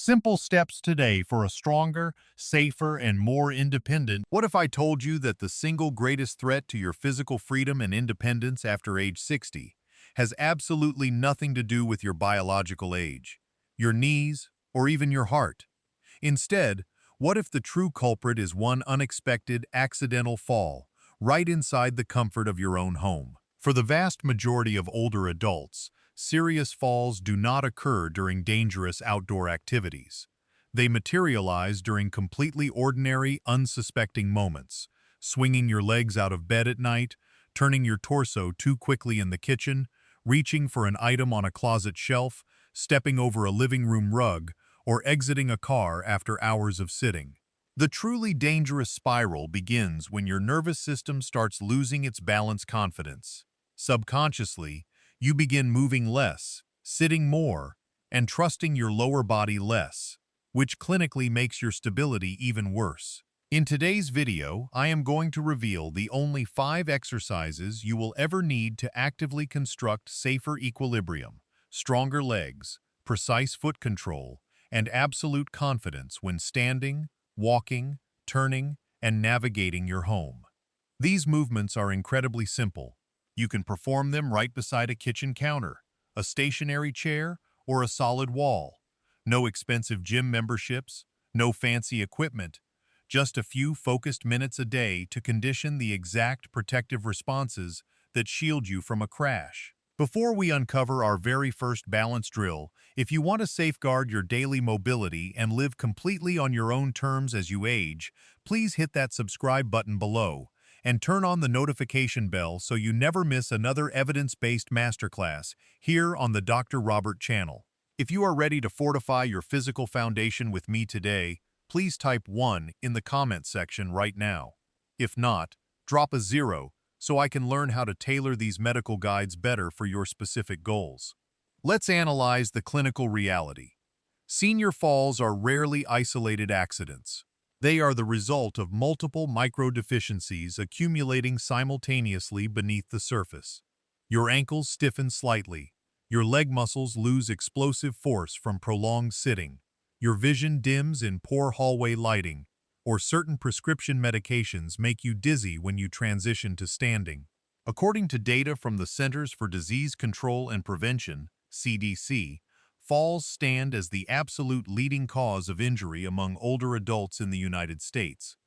Simple steps today for a stronger, safer, and more independent. What if I told you that the single greatest threat to your physical freedom and independence after age 60 has absolutely nothing to do with your biological age, your knees, or even your heart? Instead, what if the true culprit is one unexpected, accidental fall right inside the comfort of your own home? For the vast majority of older adults, serious falls do not occur during dangerous outdoor activities. They materialize during completely ordinary, unsuspecting moments, swinging your legs out of bed at night, turning your torso too quickly in the kitchen, reaching for an item on a closet shelf, stepping over a living room rug, or exiting a car after hours of sitting. The truly dangerous spiral begins when your nervous system starts losing its balance confidence. Subconsciously, you begin moving less, sitting more, and trusting your lower body less, which clinically makes your stability even worse. In today's video, I am going to reveal the only 5 exercises you will ever need to actively construct safer equilibrium, stronger legs, precise foot control, and absolute confidence when standing, walking, turning, and navigating your home. These movements are incredibly simple. You can perform them right beside a kitchen counter, a stationary chair, or a solid wall. No expensive gym memberships, no fancy equipment, just a few focused minutes a day to condition the exact protective responses that shield you from a crash. Before we uncover our very first balance drill, if you want to safeguard your daily mobility and live completely on your own terms as you age, please hit that subscribe button below and turn on the notification bell so you never miss another evidence-based masterclass here on the Dr. Robert channel. If you are ready to fortify your physical foundation with me today, please type 1 in the comment section right now. If not, drop a 0 so I can learn how to tailor these medical guides better for your specific goals. Let's analyze the clinical reality. Senior falls are rarely isolated accidents. They are the result of multiple microdeficiencies accumulating simultaneously beneath the surface. Your ankles stiffen slightly, your leg muscles lose explosive force from prolonged sitting, your vision dims in poor hallway lighting, or certain prescription medications make you dizzy when you transition to standing. According to data from the Centers for Disease Control and Prevention, CDC, falls stand as the absolute leading cause of injury among older adults in the United States,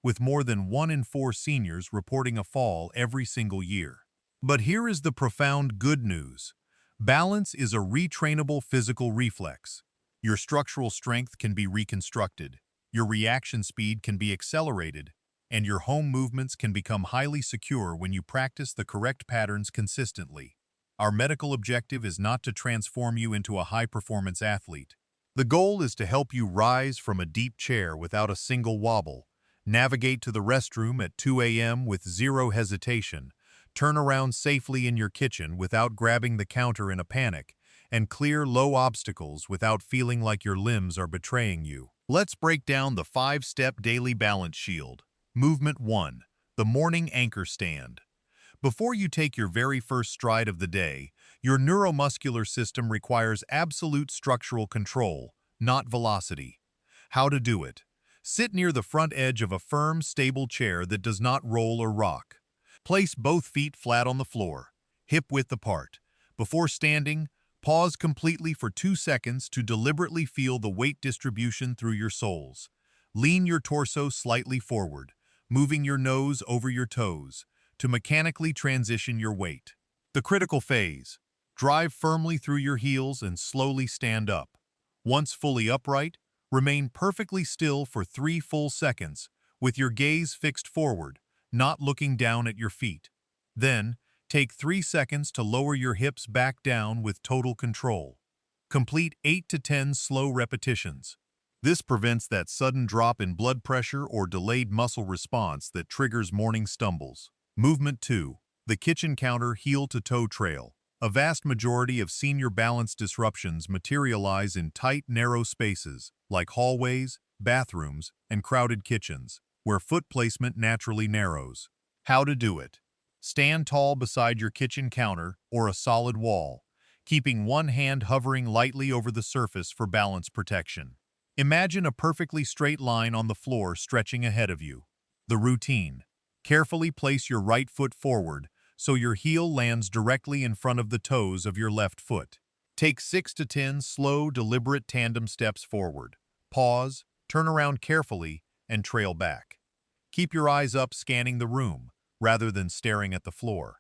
with more than 1 in 4 seniors reporting a fall every single year. But here is the profound good news. Balance is a retrainable physical reflex. Your structural strength can be reconstructed, your reaction speed can be accelerated, and your home movements can become highly secure when you practice the correct patterns consistently. Our medical objective is not to transform you into a high-performance athlete. The goal is to help you rise from a deep chair without a single wobble, navigate to the restroom at 2 a.m. with zero hesitation, turn around safely in your kitchen without grabbing the counter in a panic, and clear low obstacles without feeling like your limbs are betraying you. Let's break down the 5-step daily balance shield. Movement 1. The morning anchor stand. Before you take your very first stride of the day, your neuromuscular system requires absolute structural control, not velocity. How to do it? Sit near the front edge of a firm, stable chair that does not roll or rock. Place both feet flat on the floor, hip-width apart. Before standing, pause completely for 2 seconds to deliberately feel the weight distribution through your soles. Lean your torso slightly forward, moving your nose over your toes, to mechanically transition your weight. The critical phase. Drive firmly through your heels and slowly stand up. Once fully upright, remain perfectly still for 3 full seconds, with your gaze fixed forward, not looking down at your feet. Then, take 3 seconds to lower your hips back down with total control. Complete 8 to 10 slow repetitions. This prevents that sudden drop in blood pressure or delayed muscle response that triggers morning stumbles. Movement 2. The kitchen counter heel-to-toe trail. A vast majority of senior balance disruptions materialize in tight, narrow spaces, like hallways, bathrooms, and crowded kitchens, where foot placement naturally narrows. How to do it? Stand tall beside your kitchen counter or a solid wall, keeping one hand hovering lightly over the surface for balance protection. Imagine a perfectly straight line on the floor stretching ahead of you. The routine. Carefully place your right foot forward so your heel lands directly in front of the toes of your left foot. Take 6 to 10 slow, deliberate tandem steps forward. Pause, turn around carefully, and trail back. Keep your eyes up scanning the room, rather than staring at the floor.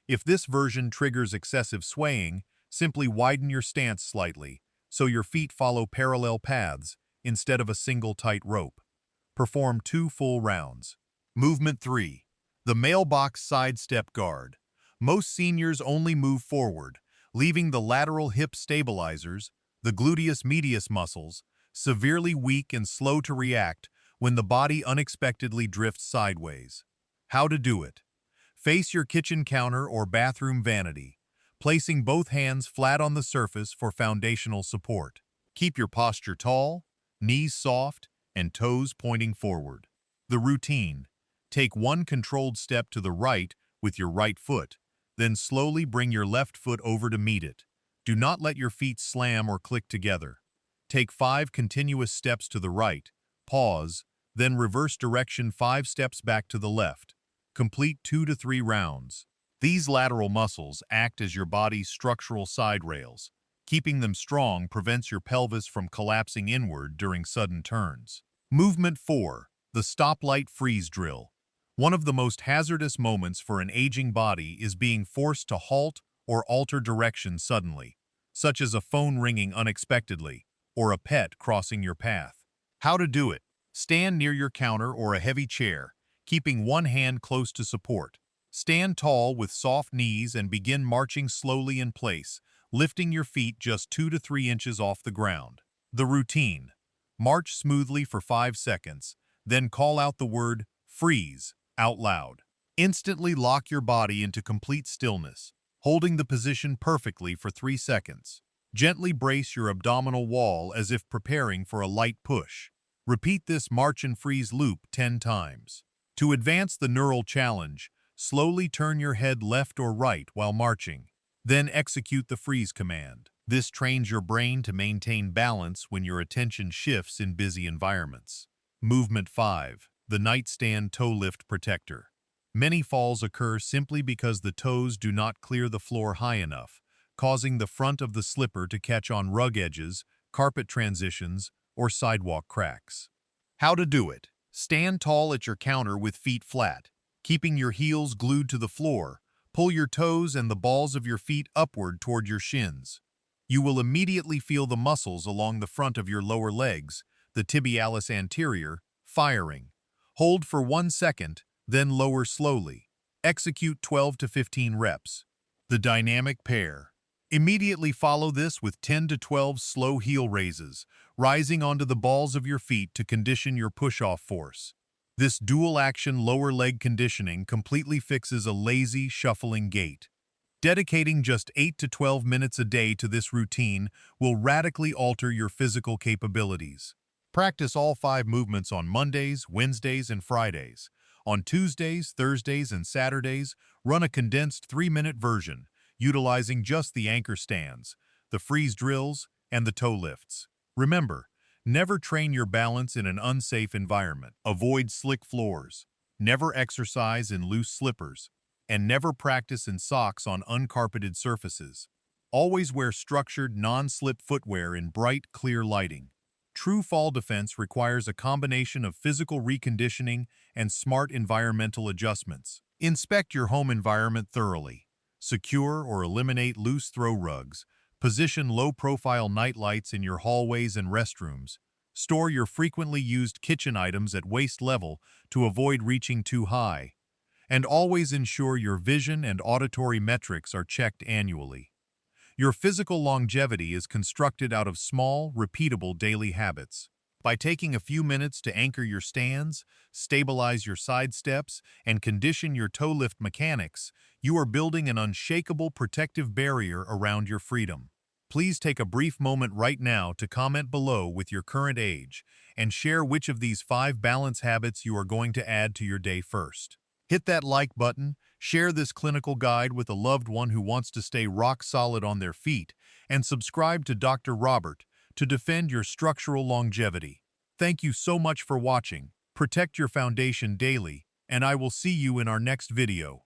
If this version triggers excessive swaying, simply widen your stance slightly, so your feet follow parallel paths instead of a single tight rope. Perform 2 full rounds. Movement 3. The mailbox side step guard. Most seniors only move forward, leaving the lateral hip stabilizers, the gluteus medius muscles, severely weak and slow to react when the body unexpectedly drifts sideways. How to do it. Face your kitchen counter or bathroom vanity, placing both hands flat on the surface for foundational support. Keep your posture tall, knees soft, and toes pointing forward. The routine. Take 1 controlled step to the right with your right foot, then slowly bring your left foot over to meet it. Do not let your feet slam or click together. Take 5 continuous steps to the right, pause, then reverse direction 5 steps back to the left. Complete 2 to 3 rounds. These lateral muscles act as your body's structural side rails. Keeping them strong prevents your pelvis from collapsing inward during sudden turns. Movement 4. The stoplight freeze drill. One of the most hazardous moments for an aging body is being forced to halt or alter direction suddenly, such as a phone ringing unexpectedly or a pet crossing your path. How to do it. Stand near your counter or a heavy chair, keeping one hand close to support. Stand tall with soft knees and begin marching slowly in place, lifting your feet just 2 to 3 inches off the ground. The routine. March smoothly for 5 seconds, then call out the word "freeze" out loud. Instantly lock your body into complete stillness, holding the position perfectly for 3 seconds. Gently brace your abdominal wall as if preparing for a light push. Repeat this march and freeze loop 10 times. To advance the neural challenge, slowly turn your head left or right while marching. Then execute the freeze command. This trains your brain to maintain balance when your attention shifts in busy environments. Movement 5. The nightstand toe lift protector. Many falls occur simply because the toes do not clear the floor high enough, causing the front of the slipper to catch on rug edges, carpet transitions, or sidewalk cracks. How to do it. Stand tall at your counter with feet flat, keeping your heels glued to the floor. Pull your toes and the balls of your feet upward toward your shins. You will immediately feel the muscles along the front of your lower legs, the tibialis anterior, firing. Hold for 1 second, then lower slowly. Execute 12 to 15 reps. The dynamic pair. Immediately follow this with 10 to 12 slow heel raises, rising onto the balls of your feet to condition your push-off force. This dual-action lower leg conditioning completely fixes a lazy, shuffling gait. Dedicating just 8 to 12 minutes a day to this routine will radically alter your physical capabilities. Practice all 5 movements on Mondays, Wednesdays, and Fridays. On Tuesdays, Thursdays, and Saturdays, run a condensed 3-minute version, utilizing just the anchor stands, the freeze drills, and the toe lifts. Remember, never train your balance in an unsafe environment. Avoid slick floors. Never exercise in loose slippers. And never practice in socks on uncarpeted surfaces. Always wear structured, non-slip footwear in bright, clear lighting. True fall defense requires a combination of physical reconditioning and smart environmental adjustments. Inspect your home environment thoroughly. Secure or eliminate loose throw rugs. Position low-profile nightlights in your hallways and restrooms. Store your frequently used kitchen items at waist level to avoid reaching too high. And always ensure your vision and auditory metrics are checked annually. Your physical longevity is constructed out of small, repeatable daily habits. By taking a few minutes to anchor your stands, stabilize your side steps, and condition your toe lift mechanics, you are building an unshakable protective barrier around your freedom. Please take a brief moment right now to comment below with your current age and share which of these 5 balance habits you are going to add to your day first. Hit that like button, share this clinical guide with a loved one who wants to stay rock solid on their feet, and subscribe to Dr. Robert to defend your structural longevity. Thank you so much for watching. Protect your foundation daily, and I will see you in our next video.